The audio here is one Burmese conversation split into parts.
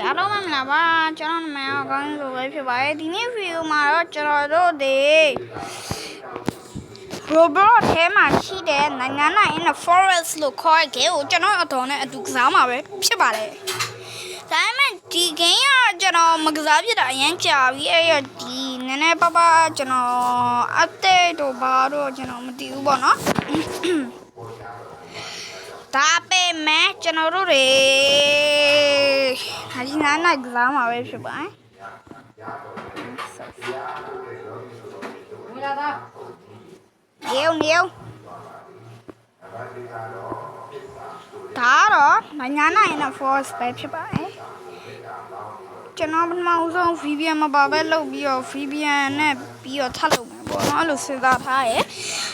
အားလုံးမင်္ဂလာပါကျွန်တော်နာမည်ကကောင်းဆိုပဲဖြစ်ပါတယ်ဒီနေ့ဗီဒီယိုမှာတော့ကျွန်တော်တို့ဒီ Roblox ထဲမှာရှိတဲ့နိုင်ငံ in the forest လို့ခေါ်တဲ့ game ကိုကျွန်တော်အတော်နဲ့အတူကစားမှာပဲဖြစ်ပါတယ်ဒါပေမဲ့ဒီ game ကကျွန်တော်မကစားဖြစ်တာအရင်ကြာပြီအဲ့ရဒီနည်းနည်းပါးပါးကျွန်တော် update တော့ဘာတော့ကျွန်တော်မသိဘူးပေါ့နော်ဒါပေမဲ့ကျွန်တော်တို့တွေဟာဒီနားကစားမှာပဲဖြစ်ပါတယ်နေဒါတော့နိုင်ငံနိုင်တဲ့ force ပဲဖြစ်ပါတယ်ကျွန်တော်ပထမဆုံး VPN မပါပဲလုပ်ပြီးတော့ VPN နဲ့ပြီးတော့ထပ်လုပ်မယ်ပေါ့နော်အဲ့လိုစဉ်းစားထားရဲ့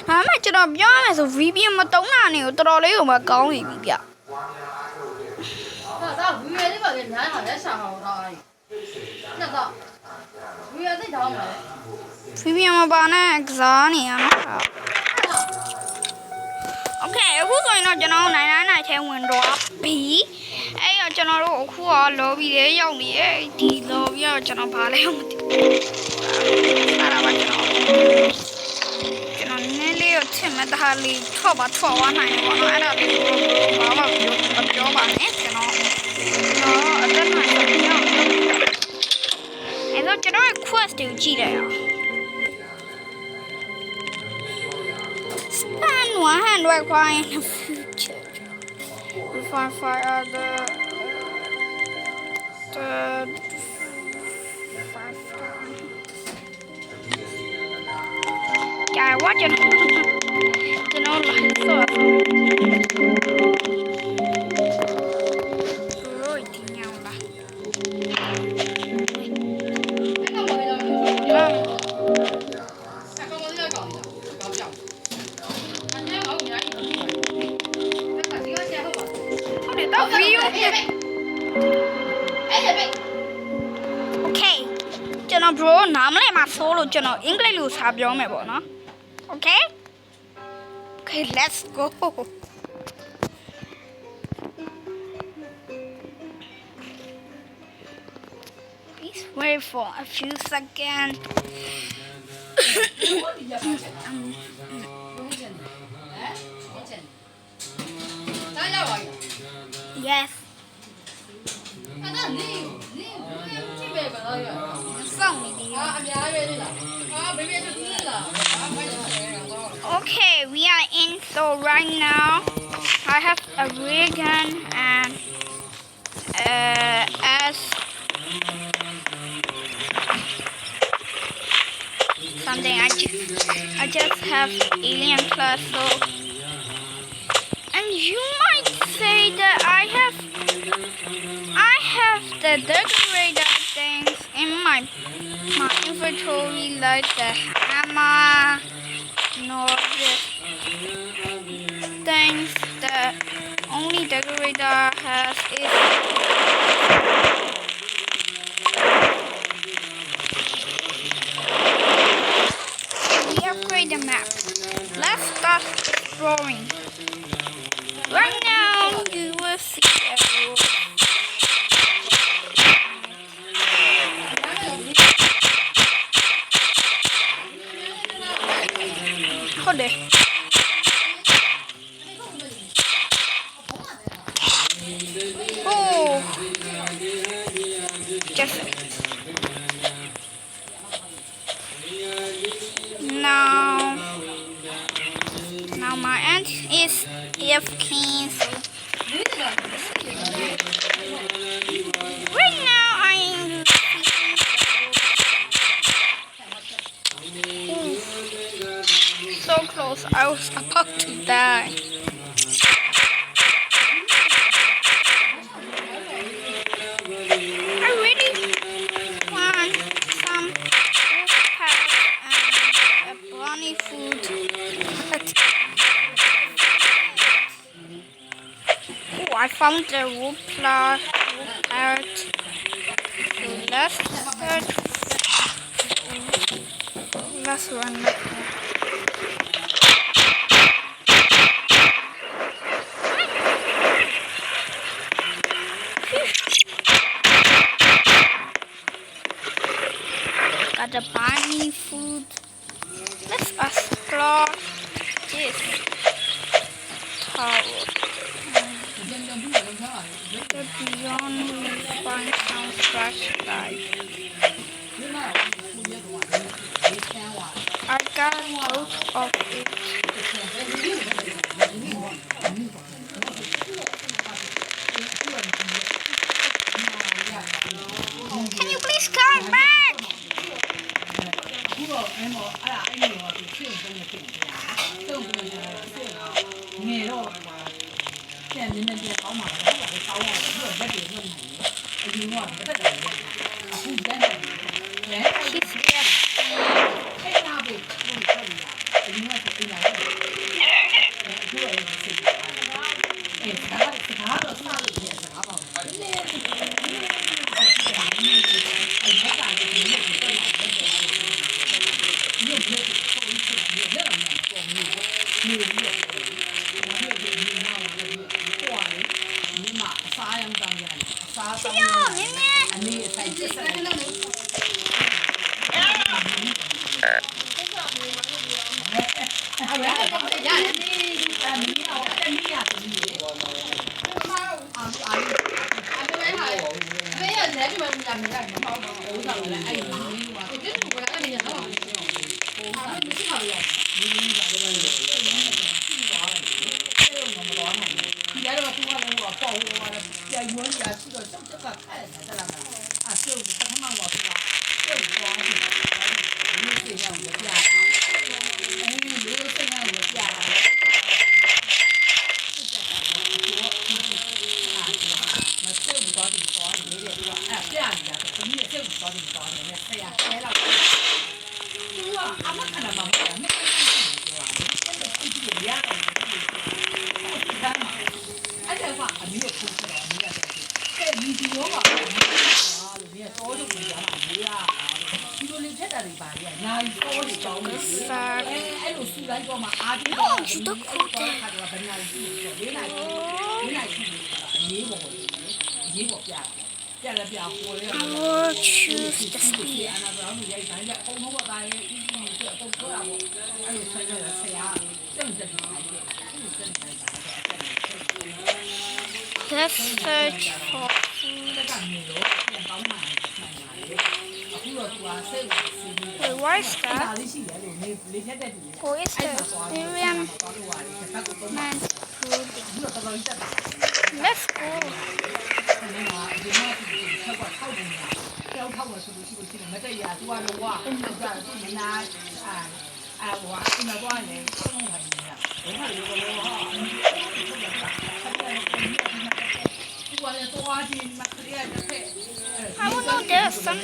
ဒါပေမဲ့ကျွန်တော်ပြောရမယ်ဆို VPN မတုံးတာနေကိုတော်တော်လေးကိုမှကောင်းနေပြီဗျဒါVPN လေးပါလေညားဟာလက်ရှာဟောတော့အဲ့ဒါတော့ VPN သိတော့မယ် VPN မပါနဲ့ကစားနေရနော်โอเคအခုဆိုရင်တော့ကျွန်တော်နိုင်ထဲဝင်တော့ပြီအဲ့တော့ကျွန်တော်တို့အခုက lobby ထဲရောက်နေရဲ့ဒီ lobby ကကျွန်တော်ဘာလဲမသိဘူးအဲ့ဒါပါကျွန်တော်နည်းနည်းလေးကိုချင်မဲ့တဟာလေးထွက်သွားနိုင်တယ်ပေါ့နော်အဲ့ဒါလေးကိုဘာမှမပြောပါနဲ့ကျွန်တော်အတက်နိုင်တော့အဲ့တော့ကျွန်တော် quest ကိုကြည့်လိုက်အောင်Spend 100 coin in the future. We find fire the Guy, watch it. You know, like so. Okay ကျွန်တော် bro နားမလဲမှာဆိုလို့ကျွန်တော်အင်္ဂလိပ်လိုစာပြောမယ်ပေါ့နော် Okay let's go Please wait for a few seconds Yes Okay, we are in. So right now, I have a ray gun and as something. I just have alien class. So, and you might say that I have the decorator things in my inventory like the hammer, the things that only decorator has is we upgrade the map. Let's start exploring. Right now you will see a road. Hold it. Oh, just now my aunt is AFK. So right now I'm so close. I was about to die. I really want some packs and a bunny food. Oh, I found the wood parrot. So let's run. at the bunny food. Let's explore this tower. The beyond find some flashlight. I got both of it. Can you please come back? 如果哎么，哎呀，哎呦，就这种东西这种东西没有，现在人们这搞嘛，他把这搞啊，我这边问题，哎呦，我这个人，啊，不简单，哎，哎呀，被弄这里呀，哎呦，我这哎呀，哎，这个是哎，他的啥都也是啥吧？是哟，妹妹。I will choose the speed. Let's search for food. Wait, what is that? Who is this? Miriam meant food. Let's go. I don't know, there's some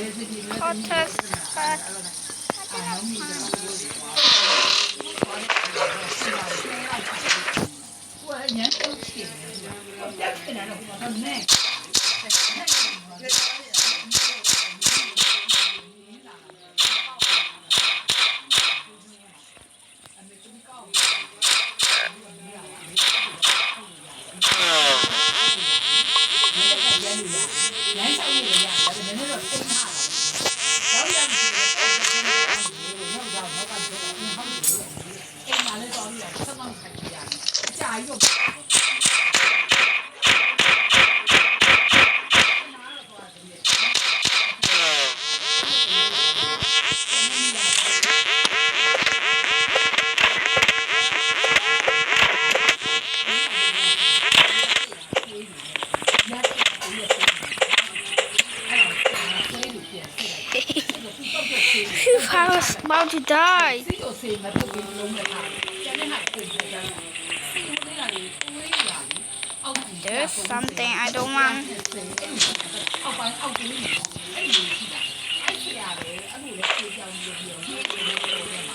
hottest but I didn't find. Phew, I was about to die. There's something I don't want.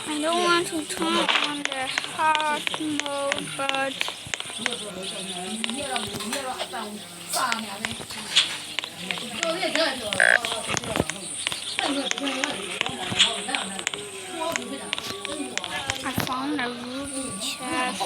I don't want to turn on the hard mode, but I found a ruby chest.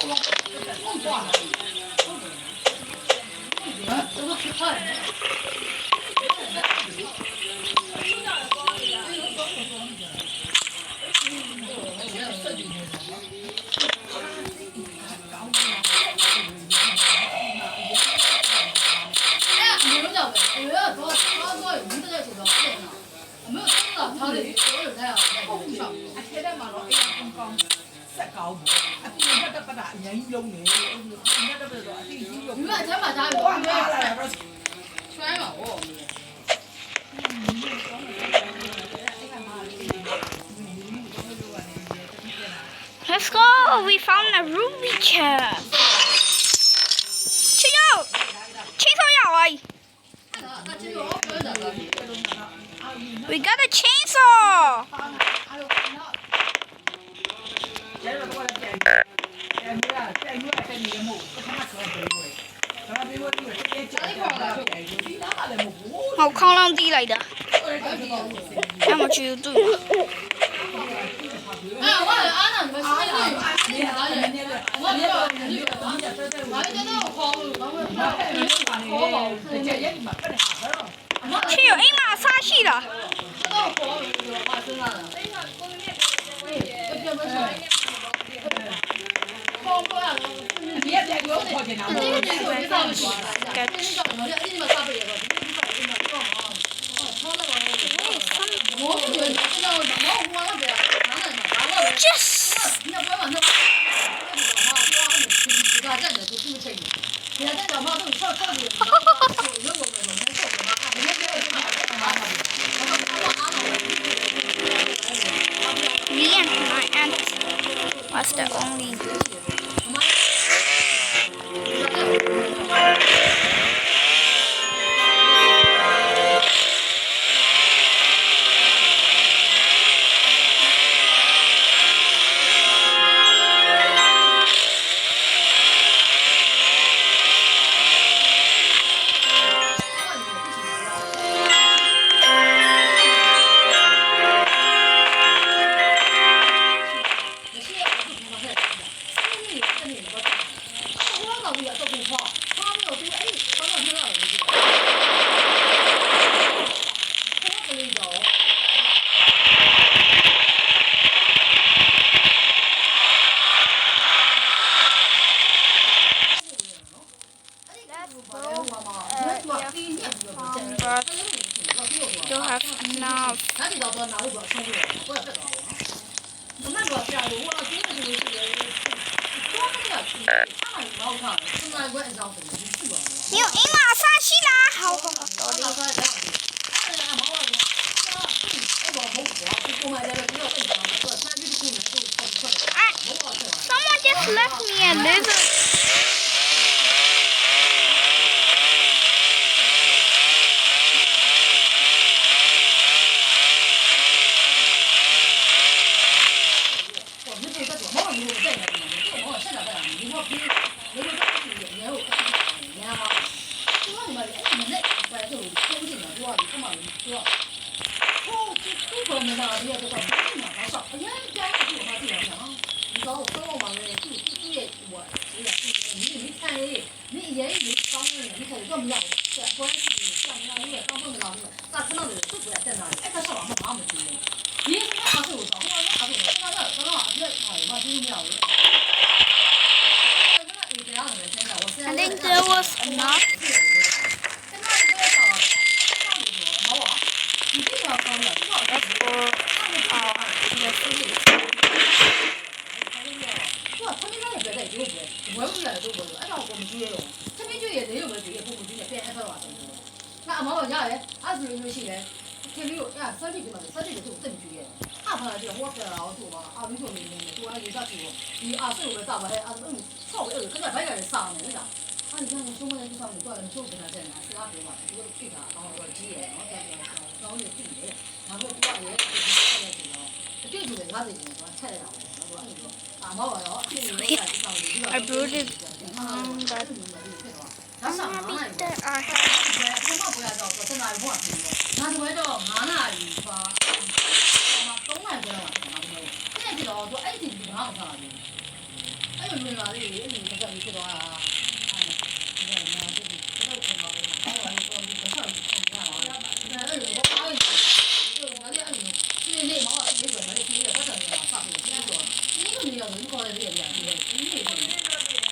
呗，哎呀，多你这个就说对了，没有真的，他的所有那样那个上。 အထဲထဲမှာတော့အိမ်ကောင်ကောင်ဆက်ကောင်းဘူးအပြင်ဘက်ကပဒအရင်လုံးနေဒီဘက်ကတော့အတိကြီးလုံး 你们前把家有 ဘာ 没 လာ 有 လာတော့ 穿嘛？我。 Let's go. We found a ruby chair. 去要，轻松要而已。那这个我不认得。 We got a chainsaw. ကျတော့တော့ပြန်ပြန်ပြန်နေမှုပထမဆုံးပြေးဝဲဒါပေမဲ့ဒီကကျတော့ဒီနားကလည်းမဟုတ်ဘူး 好，康浪地来的，要么去对了。哎，我俺那你们是那个，你哪里？我这个你我这那个好，我们去有 A 玛莎系的，那个好，我身上的。包括啊，你也别给我跑进来这个这个没啥问题，该这个你们啥不也个？我不觉得，现在我那边，俺 yes。你要不要往那？站着就这么可以。你看这小猫都有跳跳的，有我们没错，人家这个是哪个？ Me and my aunt was the only. But don't have enough. 哪里到哪里不生活，我也不知道。我那个是啊，我那真的就是多那个，看了老看，现在我也让什么你去吧。你有 A 玛莎系啦，好好好，我那时候也这样子，哎呀，毛啊，哎，我红火，就购买这个不要问他，说三句不能就快快。哎，someone just left me a lizard. I think there was enough. Let's go. The food. 哇，他们那个别的有不？我不来都不来，俺我们主要用，这边就也得有个主要，不主要别挨着哇，那俺妈家嘞，俺是有些嘞，这里有呀，山地的嘛，山地的都真主要，俺朋友就我这老多嘛，俺们就没多，俺有啥多，你俺手个大把嘞，俺炒个跟那白个人上的，你咋？俺你看我周末去上面做，手给他在那，其他地方就去他，然后我急耶，然后就地耶，然后多耶，就住在他这边，我菜上，我说你说。I brought it down, but I'm happy that I have.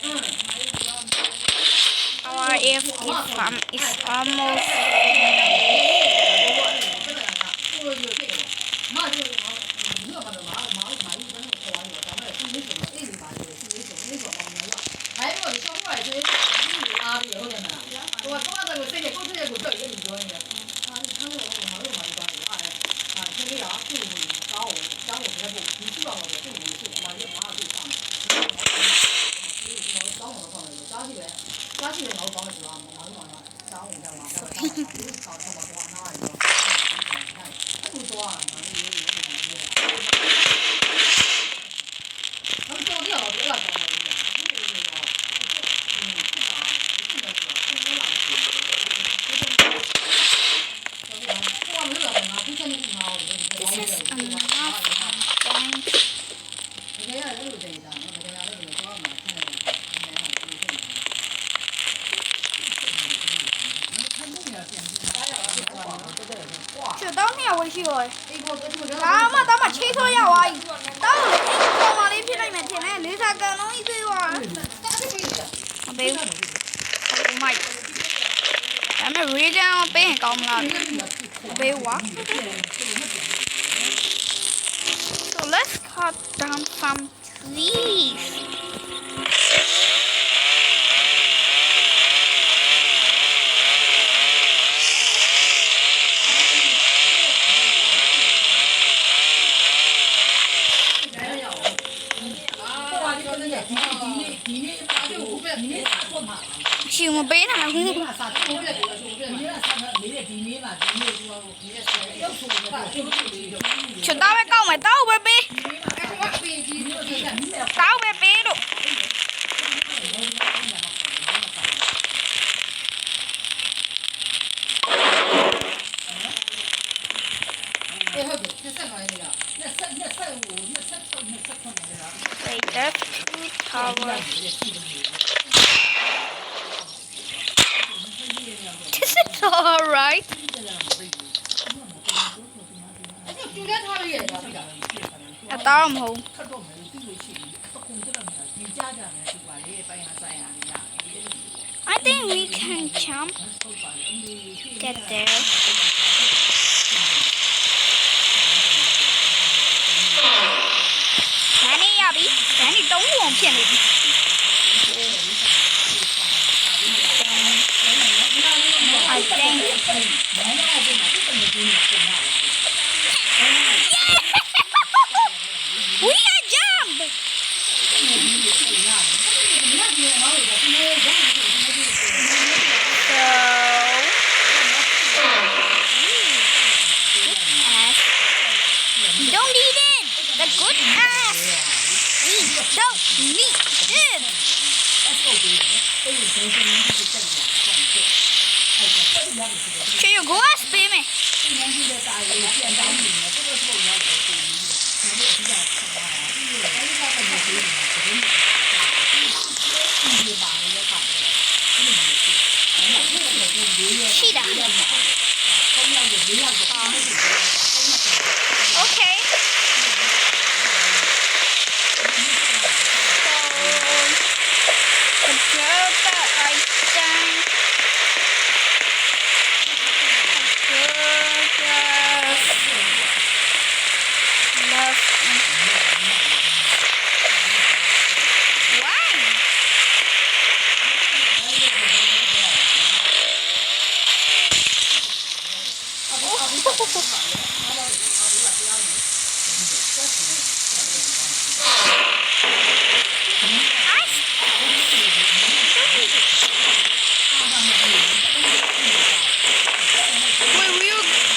嗯。 Our AFK farm is almost 我不太不，你知道我的，这我是我妈也妈就放的，找我放的，家里人我放的是吧？我妈妈家我家妈，找我多那一个，他不多啊，他们做不了别了，这当面回去了。打嘛，车车要啊！打我的天，光往里撇了面前呢，绿茶更容易追哇。没有，我买。咱们瑞江北搞不了，没有啊。So let's cut down some trees. Chiều mà bé nào cũng chúng tao bé câu mày tao bé bé tao bé bé đủ Wait, that's two towers. This is alright. Tao không hùng. I think we can jump. Get there. Danny, Abby. Danny, don't want to I think. We are jump. We don't need it. The good ass. We don't need it. Cho you go ask me. Cheetah. Okay. So, the girl that I think.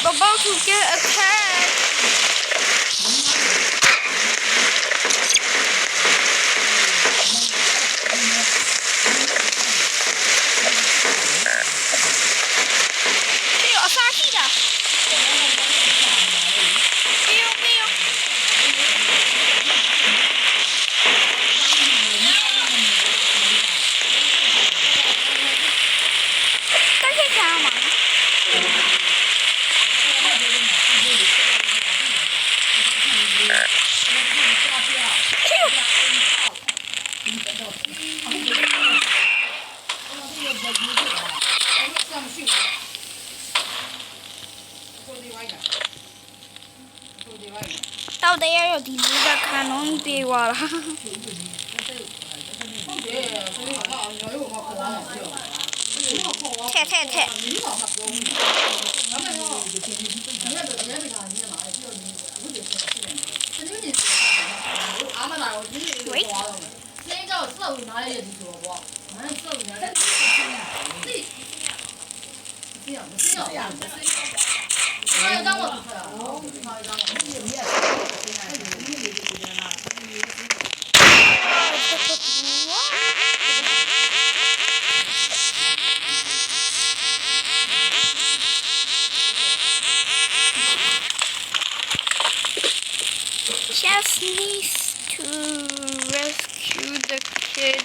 About to get attacked. Hey, Asahida. Bill. Tao thích sao mà. Tao đây rồi thì ra khả năng đi qua là Thẻ. 哎，当我不是，哦，好一张，你也Just needs to rescue the kid.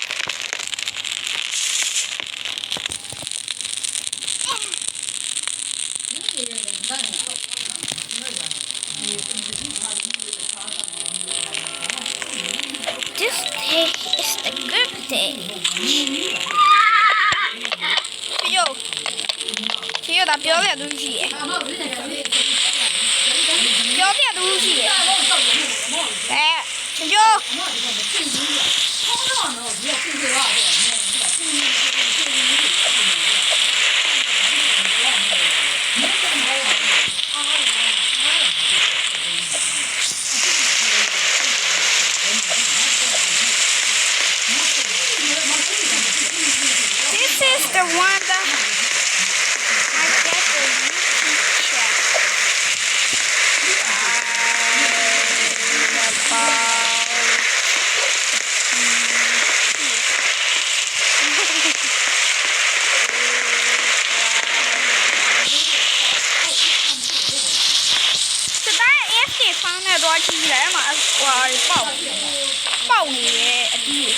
This day is the good day. Chị đã biểu hiện đúng gì? Biểu hiện đúng gì? Nè, chị vô. This is the one that I get the YouTube check. Thì ta ép cái phang này đó chỉ là mà bảo này đi.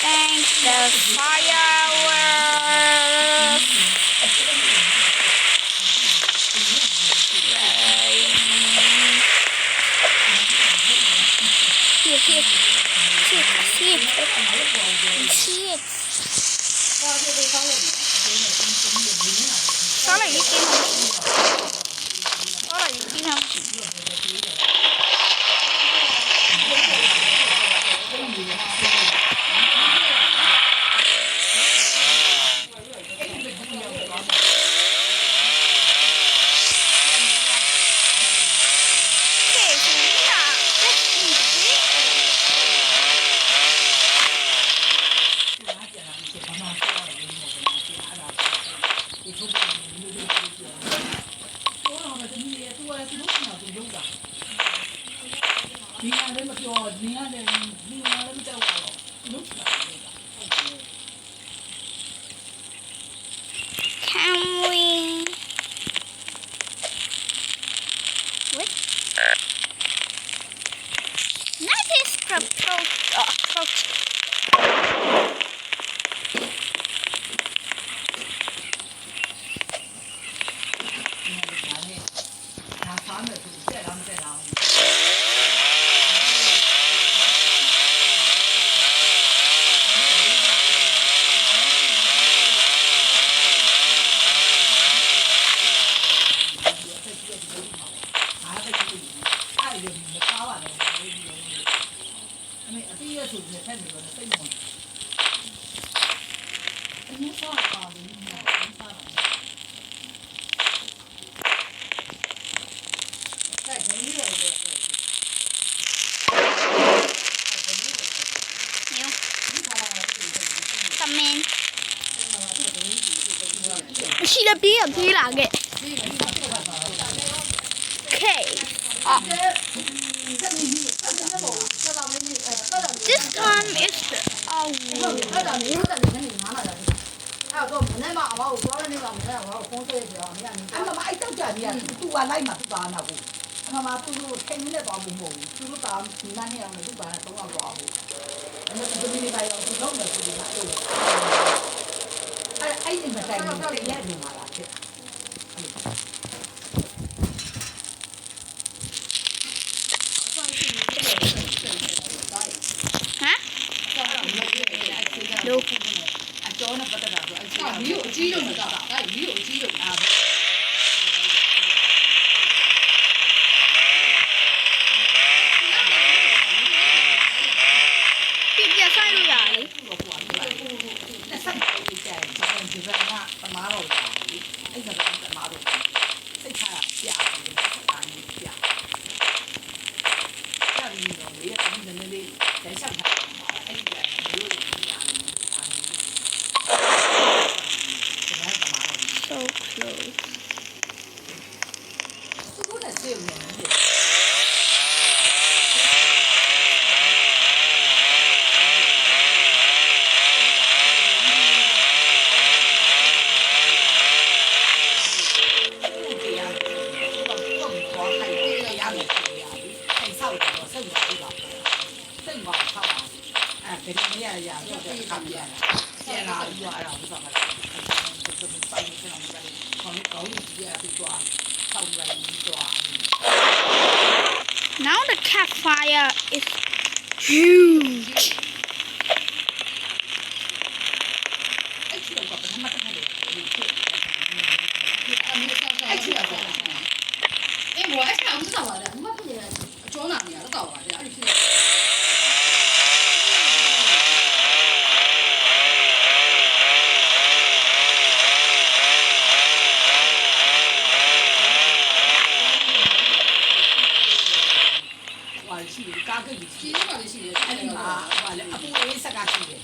Thanks the fireworks. Here. See it. Đó là những kim hồng. Can we? What? That is approach. Come in. She the bee like it. Okay. This time is the owl. Hả? Được. ví dụ chi dùng cả cái ví dụ chi dùng Bây giờ sai luôn rồi. Nó sắp bị chạy cho nên chỉ ra tao má rồi. ခါပြရပြန်လာပြီးတော့အဲ့ဒါဥစ္စာကလည်းစိုက်နေကျွန်တော်ကလည်းခေါင်းကောင်းကြီးပြရပြီးတော့ဆောက်လိုက်ပြီးတော့ Now the campfire is huge. အဲ့ဒီတော့ဘာမှမတတ်ဘူးအဲ့ဒီ 哎，我还想不知道啊的，我不也找哪里啊？都搞啊的，而且。ကားကိတ်ကြီး ဒီလိုပါလေရှိတယ် အဲ့ဒီမှာဟိုလေအပူအေးဆက်ကရှိတယ်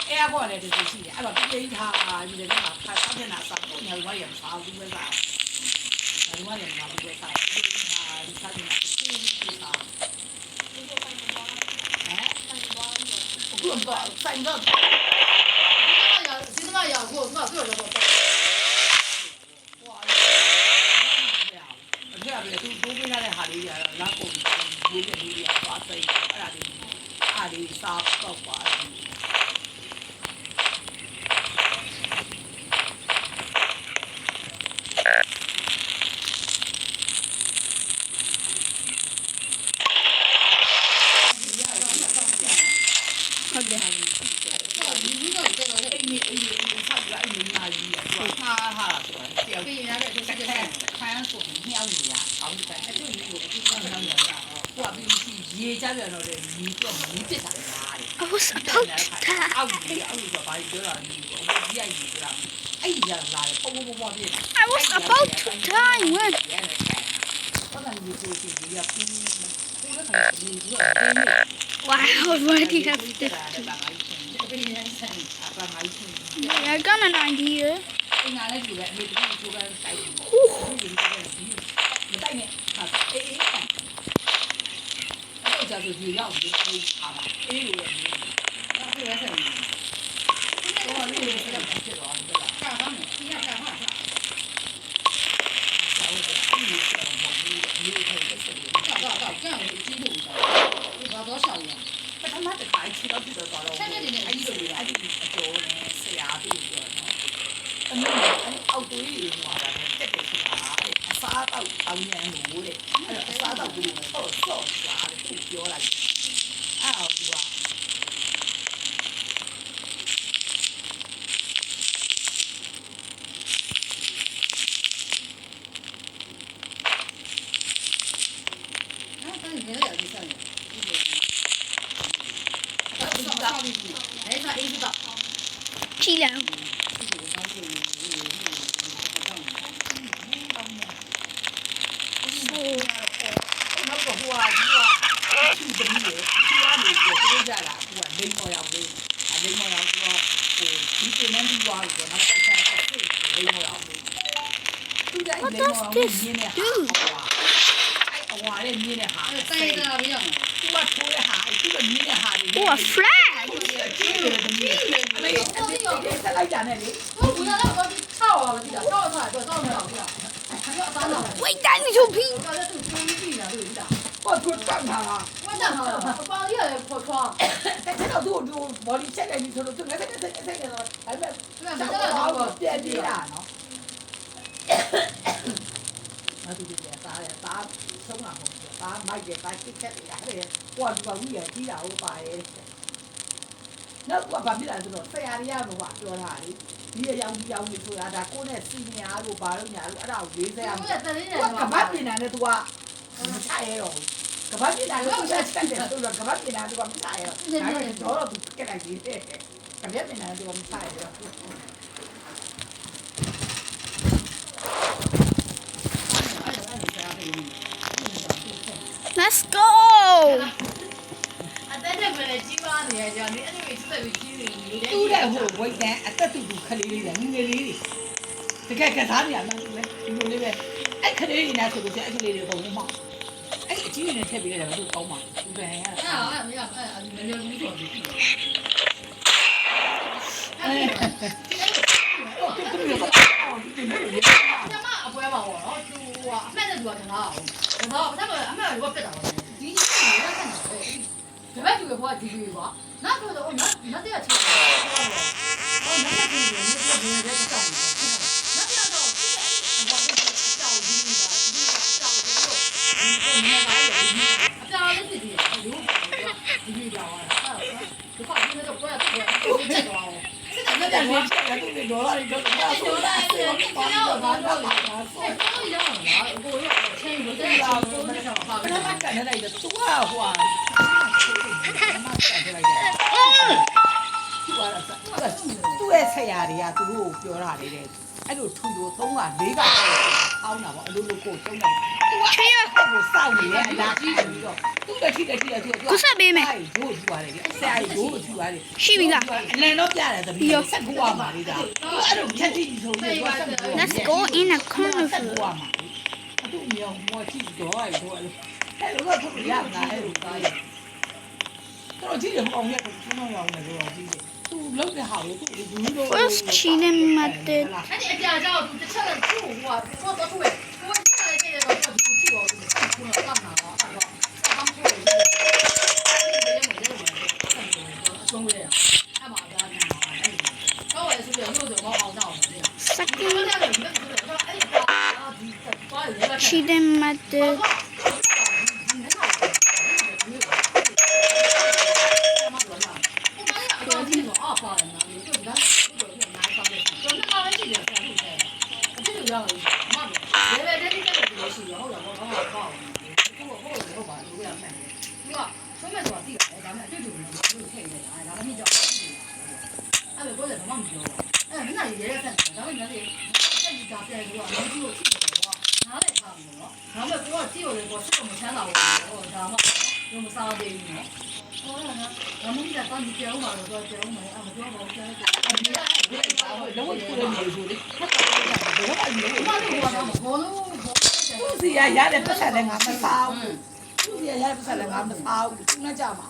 အဲအဘောလည်းတူရှိတယ်အဲ့တော့ပြင်းထားယူတယ်ကခါဆောက်နေတာဆောက်ဖို့ညဝရံစားဘူးပဲစားညဝရံစားဘူးပဲစားပြင်းထားဒီစားနေတာပြင်းထားဟမ်အခုတော့ဆိုင်တော့ ဒီမှာရောက်ကိုငါပြောတော့ပေါ့ ဟွာအဲ့ဒါပဲသူတိုးပေးထားတဲ့ဟာလေးကြီးကတော့လက်ကုန်ရေးတဲ့လေးတွေကသွားသိအဲ့ဒါလေးစားတော့ပါတယ်ဟုတ်တယ် ဒီလိုတော့တော်တော်လေး အဲ့ဒီဆောက်ရအဲ့ဒီနာကြီးอ่ะသူကဟာဆိုတော့တယောက် ပြင်ရတဲ့ဒီစက် ခ ဆက် န်းဆိုရင်ညောင်းနေရအောင်တယ်အဲ့ဒီကိုအခုကညောင်းနေတာကိုကပြီးရေကြပြန်တော့လေမီးတော့မီးပစ်တာလားတဲ့ I was about to အောက် die. ကြီးအောက်ကြီးကဘာပြောတာလဲဘိုးကြီးရိုက်ကြီးပြောတာအဲ့ဒီကလာတယ်ပုံပုံပြည့် I was about to die when ဘာလဲဒီကိုကြည့်ရပြီးကိုလည်းကဒီလို wow, why do you have to? ပြင်ရတဲ့ဆက် အပမိုင်းချင်း I got an idea. အင်္ဂါလည်းဒီပဲအမေတို့ကိုကတိုက်တယ်ဒီလိုမတိုက်နဲ့ဟာအေးအဲ့ဒါဆိုဒီလောက်ဒီကိုအားပါအေးလို့ရတယ် တော့ပြရဆက် တော့လေးလေးဆက်ဖြစ်တော့တယ်လား ကာဟာမယ်ဒီကကာဟာ ဆောင်းတယ်အဲ့ဒီဆောင်းမှာဒီထိုင်တဲ့ဆက်လေး တော့ကြောက်ကြီးလို့ဘာတော့ရှောင်းရ ပထမတစ်ခါချီတော့ဖြစ်တော့အဲ့ဒီလိုအဲ့ဒီအကျော်နဲ့ဆရာပြီးပြောနော်အမေအဲ့အောက်သွေးတွေဟောတာတက်တယ်ဆိုတာအစားတော့တောင်းရန်လို့တဲ့အဲ့အစားတော့ဘူးဆော့စားတယ်သူပြောလိုက်အဲ့တော့သူက အဲ့ဒါလည်းရတဲ့ဆက်အဲ့ဒါဆောင်းပြီးအဲ့ဒါအေးတော့ Chila. နောက်တော့ဟိုဟာဒီကသူ့တမီးရဲ့သူကနေပြီးတော့ကြတာဟိုကလိမ့်ပေါ်ရောက်လေလိမ့်ပေါ်ရောက်တော့ဟိုဒီတင်နေပြီးသွားပြီနောက်ဆက်ဆက်ဆက်လိမ့်ပေါ်ရောက်လေသူကလိမ့်ပေါ်ရောက်မြင်းနေဟာအဝါရဲ့မြင်းနေဟာ အဲ့ဆိုင်တာပြရမယ် သူကထိုးတဲ့ဟာသူကမြင်းတဲ့ဟာ Oh, a flag. ကြီးတယ်တမီးအမေဆက်လိုက်ကြနဲ့လေ ဟုတ်ဘူးလားတော့6ပါမသိတာတော့ထားတော့တော့မဟုတ်ဘူးလားအဲ့တော့အသားတော့ Wait, that is so big. တော့လည်းသူကျွေးကြည့်တာလို့ဒါ ဟောသူတတ်တာ ဝတ်တာဟာအပေါင်းကြီးလည်းပေါ်ထွား တဲ့တော့သူ့ဘော်ဒီချက်လိုက်ပြီးဆိုတော့သူလည်းဆက်တော့အဲ့မဲ့ သူကမတက်တော့ ပြန်ပြေးတာနော်မတူတူတာတာဆုံးလာပေါ့တာမိုက်တယ်တာချစ်ချက်တယ်အဲ့ဒါကိုကဝီရကြီးတာဟုတ်ပါရဲ့နောက်ကဘာဖြစ်လာဆိုတော့ဆရာရရတော့ပြောတာလေဒီအယောင်ကြီးဆိုတာဒါကိုနဲ့စီနီယာတို့ဘာလို့ညာလို့အဲ့ဒါကိုရေးစရာ သူကတလေးနဲ့ ကဘာပြင်နေလဲသူကမချရဲတော့ကဘာပြင်နေလဲသူချက်တယ်သူကကဘာပြင်နေသူကမချရဲတော့ဒါတော့သူကလိုက်ကြီးတယ်ကဘာပြင်နေသူကမချရဲတော့ Let's go. အသက်နဲ့ပဲကြီးပါနေရကြတယ်အဲ့ဒီစစ်ပြီးကြီးနေနေတယ် တူးတဲ့ဟိုဝိတ်တန်းအသက်တူတူခလေးလေးငငယ်လေးတွေတကယ်ကစားနေရမှန်းလေဒီလိုလေးပဲအဲ့ခလေးတွေနဲ့ဆိုလို့ရှိရင်အဲ့ခလေးတွေအကုန်လုံးမအဲ့အကြီးတွေနဲ့ထည့်ပေးရတယ်မလို့ကောင်းပါဘူးဘယ်ရ အဲ့ဒါမရအဲ့မရဘူးတော့ဒီ အဲ့ ကျမအပွဲမှာပေါ့နော်သူကအမှတ်နဲ့သူကတနာအောင်ဒါတော့အမှတ်ကအမှတ်ကပြတ်တာပါဒီကြီးကလည်းဆက်နေတယ် ဒီဘက်သူကဘောဒီဒီကွာနောက်တော့နောက်တရချင်းတော့နောက်တရချင်းကိုမြေပြနေတဲ့တောင်းနောက်တရတော့ဒီဘောဒီတောင်းဒီပါဒီတောင်းဒီလို့ဒီနေပါလေအပြောင်းလေးဖြစ်သေးတယ်ဒီဒီကြောင်อ่ะဒီခေါင်းဒီတော့ပေါ်ရတော့ချက်တော့စစ်တယ်လက်တယ်ချက်တယ်သူဒေါ်လာတွေတော့ဒေါ်လာတွေဘာလို့ဘာလို့လဲဆက်ပြောရအောင်လားကိုရချင်းလို့တဲ့လာကိုမတော့ပါဘူးဘာမှကန်နေလိုက်တော့သူကဟိုဟာမကန်နေလိုက်တယ်သူ့ရဲ့ဆရာတွေကသူတို့ကိုပြောတာလေတဲ့အဲ့လိုထူလို့3က4ကအောင်းတာပေါ့အလိုလိုကိုသုံးတယ်သူကအဲ့ကိုစောက်နေရဲ့အလားကြီးပြီးတော့သူ့ကထိတယ်သူကကိုဆက်ပေးမယ် ဒို့ထူပါတယ်ဆရာကြီးဒို့ထူပါတယ် ရှိပြီလား အလန်တော့ပြတယ်သမီးဆက်ကူရမှာလေဒါအဲ့လိုချက်ကြည့်ဆိုပြီးတော့ဆက်ကူ Let's go in a corner ဆက်ကူရမှာအတူမြောင်မောကြည့်တော့အဲ့လိုအဲ့လိုတော့ရမှာအဲ့လိုကားရတော့ကြည့်ရအောင်ရတော့ကျွန်တော်ရောင်းနေတော့ကြည့်သူလုံးတဲ့ဟာကိုသူဘူးလို့ First chile mate အဲ့ဒီအပြာကြောင့်သူတစ်ချက်တော့သူ့ဟိုကတော့သူ့ရဲ့ဟိုချက်လိုက်တဲ့တော့သူကြည့်တော့သူကကမ်းနာတော့အဲ့တော့အမှန်ကိုအဲ့ဆုံးရအမှန်ဒါနာအဲ့တော့အဲ့ဆိုတော့လို့တော့မောင်းတော့တယ် second chile mate သူစီရတဲ့ပတ်သက်လည်းငါမစားဘူးသူစီရတဲ့ပတ်သက်လည်းငါမစားဘူးသူနဲ့ကြမှာ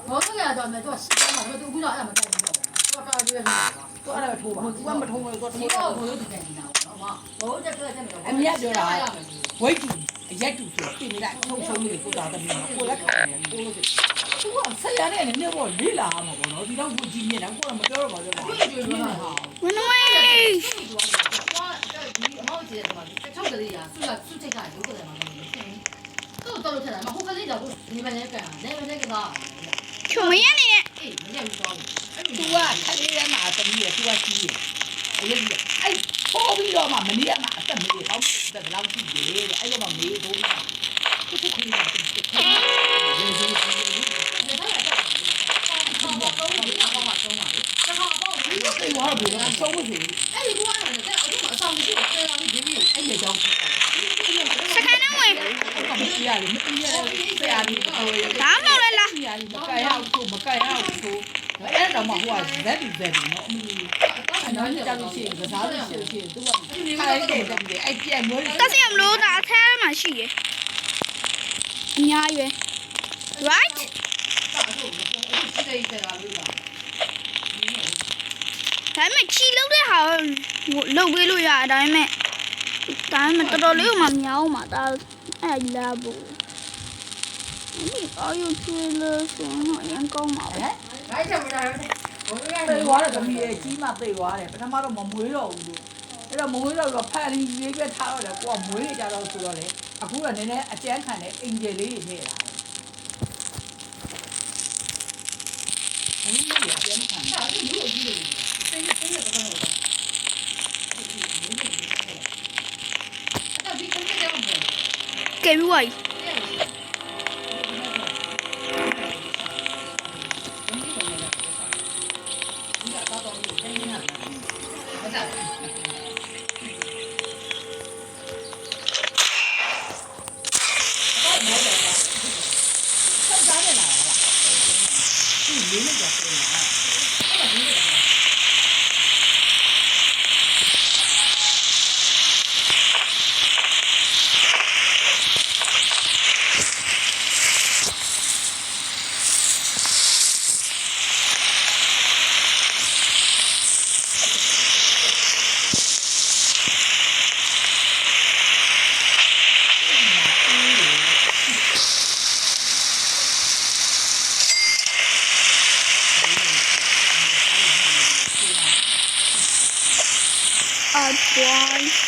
ဘောလုံးရတော့မယ်သူကရှင်းမှာသူကအဲ့ဒါမတိုက်ဘူးတော့သူကတာရွေးနေတာသူအဲ့ဒါထိုးပါသူကမထုံးဘူးသူကထိုးတော့ဘိုးတို့တင်နေတာပေါ့နော်ဘိုးတက်တက်တယ်အမြတ်ပြောတာဝိတ်တူအရက်တူဆိုပြင်လိုက်ထုံထုံလေးကိုတာသမီးကိုလက်ခံတယ်ကိုလို့ဆိုသူကဆက်ရတဲ့နည်းနည်းပေါ့လေးလာမှာပေါ့နော်ဒီတော့ကိုကြီးမြင်တယ်ကိုတော့မပြောတော့ပါဘူးကွာကျွေးနေတာဟာ Run away ဒီအမောက်ကြီးတယ်ဆိုတော့6ကလေးရာစုချိတ်တာရုပ်ကလေးမှာလည်းဆင်းသူ့တော့လို့ထက်တာမဟုတ်ကလေးတော့ဒီမနေ့ကန်နေမနေ့က ချုံမရနေနဲ့ အေးမနေ့ဘူးတော့သူကခလေးရမှာသမီးရသူကကြီးရအဲ့လိုအဲ့ပိုးပြီးတော့မှမနေ့ကမှအသက်မေးဟောင်းတက်လောက်ကြည့်တယ်အဲ့တော့မှမေးတော့သူကခလေးရတယ်ရေရေရေအဲ့ဝါဘယ်တော့ဆုံးမစီအဲ့ဒီကွာလည်းအဲ့အဆောင်မရှိတော့အဲ့ဒါဒီအဲ့လေကြောင်း စကန်နဝင် မကြည့်ရလေမကြည့်ရလေဆရာကြီးကိုရ ဒါမှမဟုတ်လား ဆရာကြီးမကရအောင်ဆိုမကရအောင်ဆိုအဲ့တော့မှဟိုကဇက်ဒီဇက်ဒီနော်အမကြီးအနောက်ကျတော့ရှိရင်ကစားလို့ရှိရင်သူကခိုင်းတယ်တဲ့အဲ့ပြက်မွေး တက်စီမလို့ဒါအထဲမှာရှိရအများရွယ် right ဒါပေမဲ့ချီလုံးတဲ့ဟာလုတ်ပေးလို့ရတယ်ဒါပေမဲ့တော်တော်လေးမှမြောင်းမှာဒါအဲ့လာဘူးဒီအော်ယူထရီလာဆိုတော့အရင်ကောင်းပါပဲ အဲ့ချက်မတာဘူးသေသွားတယ်သမီးရဲ့ကြီးမှသေသွားတယ်ပထမတော့မမွေးတော့ဘူးလို့အဲ့တော့မမွေးတော့ဖန်လေးရေးပြထားတော့တယ်ကိုကမွေးနေကြတော့ဆိုတော့လေအခုကနည်းနည်းအကျန်းခံတဲ့အင်ဂျယ်လေးတွေထည့်လာတယ်ဘယ်လိုလဲအကျန်းခံတာဒီလိုကြီးလေးစိတ်ကတော့အဲ့တော့ဒီကိစ္စတော့မဟုတ် ကဲပြီးဝိုင်း ဒီ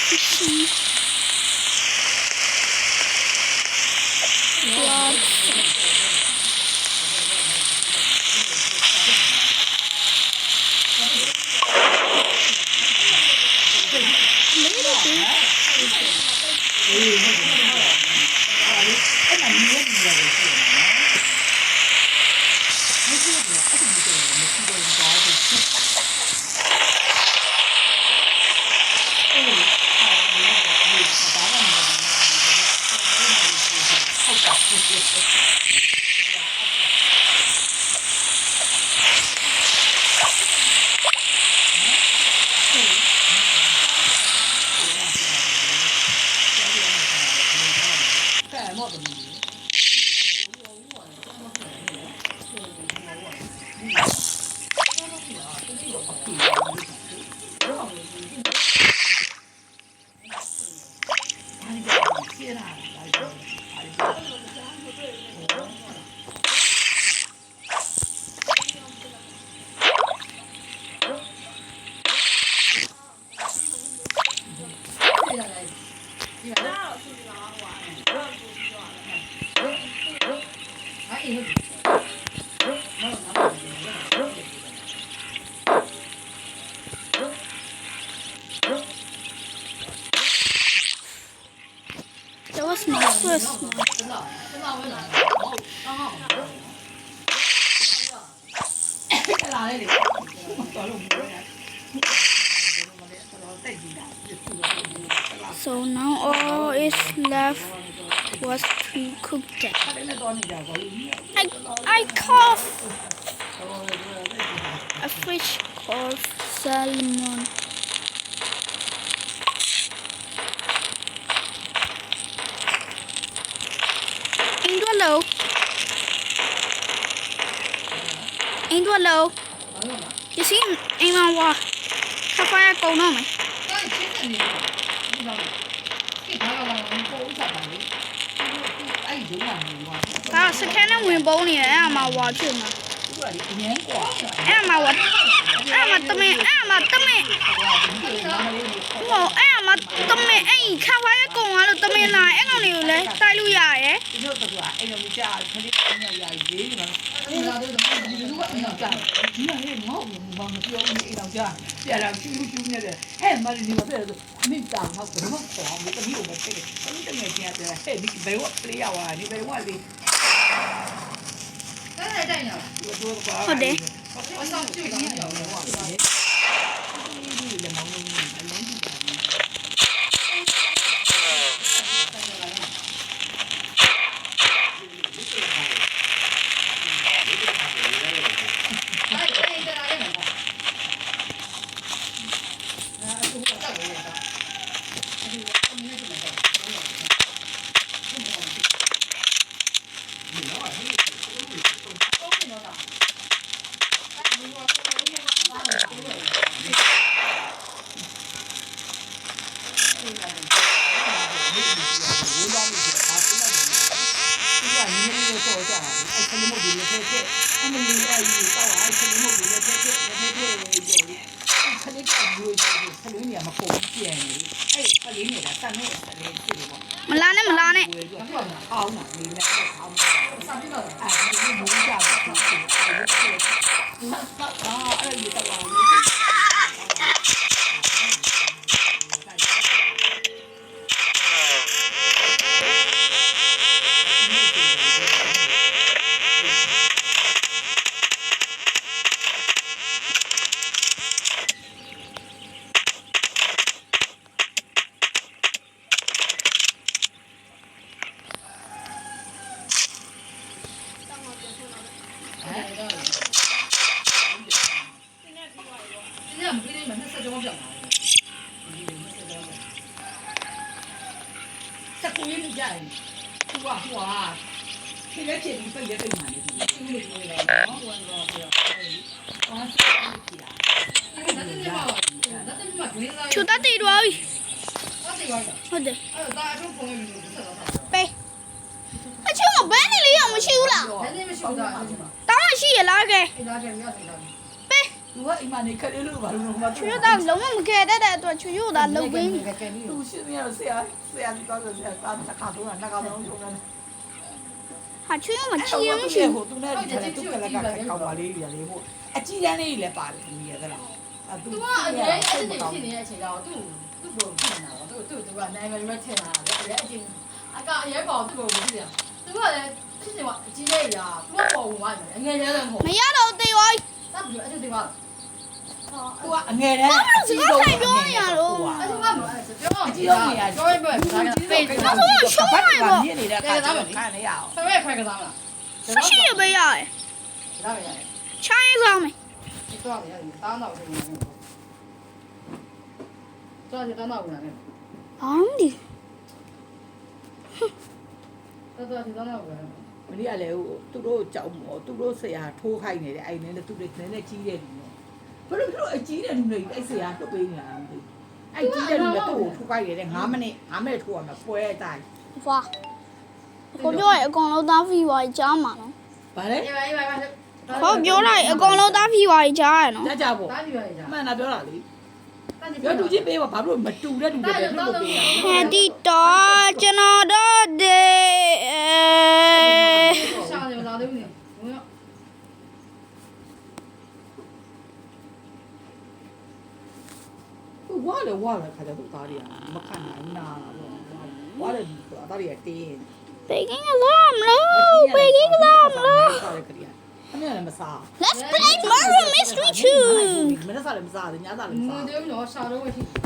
fishing rods. That was my first one. So now all is left was to cook that. I cough. A fish called salmon. Hello. Hello. You see, anyone walk? How far I go now, man? Tao sẽ khen nó nguyên bố này em mà vào chuyện mà em mà vào em mà tâm em mà tâm em ngộ em mà tâm em khá phải cái cùng là tâm em này em không hiểu lấy tay lui dài ấy ở đây mình la nè chú ta đi rồi thôi để bé à chú một bé này lý không mà chú là tao là chú là cái bé သူကအိမ်မှာနေခက်လေးလို့ဘာလို့မ ချွေးသားလုံးဝမခဲတတ်တဲ့အတွက်ချွေးရိုးသားလုံးပင်း သူရှင်းရဆရာဒီတော့ဆရာတာတစ်ခါတော့နှစ်ခါတော့ရုံနဲ့ ဟာချွေးရိုးမချီရမ ရှိ ရှိ ဟိုသူနဲ့ဒီထဲသူကလည်းကခေါက်ပါလေးတွေလေဟိုအကြီးတန်းလေးလည်းပါတယ်ဒီရသလား သူကအရင်အဲ့ဒီဖြစ်နေတဲ့အချိန်တော့သူ့ကိုဖြစ်နေတာတော့သူကနိုင်ငံရွက်ထင်တာလေအဲ့အချိန်အရဲပေါ်သူ့ကိုမသိရသူကလည်းဖြစ်နေမှာအကြီးလေးရာသူကပေါ်ဝင်သွားတယ်ငယ်ရဲတယ်မဟုတ် မရတော့သေးပါဘူး တပ်ပြီးအဲ့ဒီက သူကအငယ်တန်းအကြီးဆုံးပြောနေရတော့ အဲ့ဒီကပြောအကြီးဆုံးနေရပြောရင်ပြောဒါကပေတယ် ဘာလို့မြင်နေတဲ့အခါကျတော့ခံနေရအောင် ဆယ်ခွဲကစားမလား မရှိရပဲရတယ် ဒါပဲရတယ် ချိုင်းစားမယ် ဒီတော့ရတယ်တောင်းတော့ဝင်နေတယ်တော့ဒီတောင်းတော့ဝင်နေတယ် ဘာမှမသိ တော့ဒီတောင်းတော့ဝင်နေတယ် မင်းကလည်းဟိုသူတို့ကြောက်မောသူတို့ဆရာထိုးခိုင်းနေတယ်အဲ့နဲ့သူတွေနည်းနည်းကြီးတဲ့လူနဲ့ဘယ်လိုဖြစ်လို့အကြီးတဲ့လူတွေအဲ့ဆရာထုတ်ပေးနေတာမသိအဲ့ကြီးတဲ့လူကသူ့ကိုထိုးခိုင်းရတယ်9မိနစ်ထိုးရမှာပွဲအတိုင်း ဖွာကိုပြောရင်အကောင်လုံးသားဖီဝါကြီးကြားမှာနော် ဗါလဲ အေးပါအေးပါ ခေါ်ပြောလိုက်အကောင်လုံးသားဖီဝါကြီးကြားရနော် ကြကြပေါ့ တားပြီးရကြ မှန်တာပြောတာလေပြောတူချင်းပေးပါဘာလို့မတူတဲ့လူတွေပဲလို့ပေးရ ဟဲ့ဒီတော့ကျွန်တော်တို့ဒီ ရှာတယ်လာတယ်ဝင်ဝင် သူဝါလေခါကျသူသားတွေကမခံနိုင်နာဝါလေဆိုတာသားတွေကတင်း Baking alarm low baking alarm low အမေလည်းမစား Let's play Mario Mystery 2 မနေ့စားလည်းမစားတယ်ညစားလည်းမ ငွေ စား တယ်နော်ရှာတော့မရှိအဲ့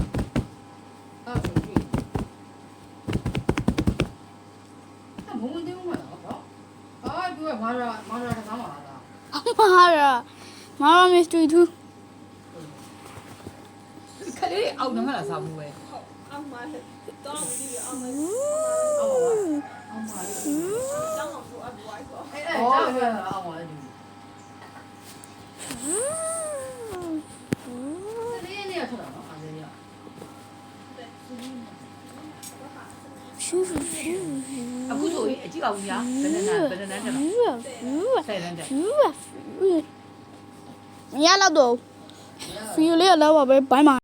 ဒါကြည့်အမုန်းတယ်မလားတော့အာသူကမာရာကစားမှာလား Mario Mystery 2 ခလေးအောက်နမလာစားဘူးပဲ အောင်မှာတော့ဒီအောင်မှာ အောက်ပါလေ ကျောင်းအောင်ဆိုအပ်ဘွားကော အဲ့ဒါကြောက်ရအောင်ပါလေလေးလေးရထတာနော်အားလေးရ အခုဆိုရင်အကြည့်ပါဦးညာဘယ်နဲ့တက်ဆယ်တန်းတက် မရတော့ဖီလေးလောက်ပါပဲဘိုင်းမှာ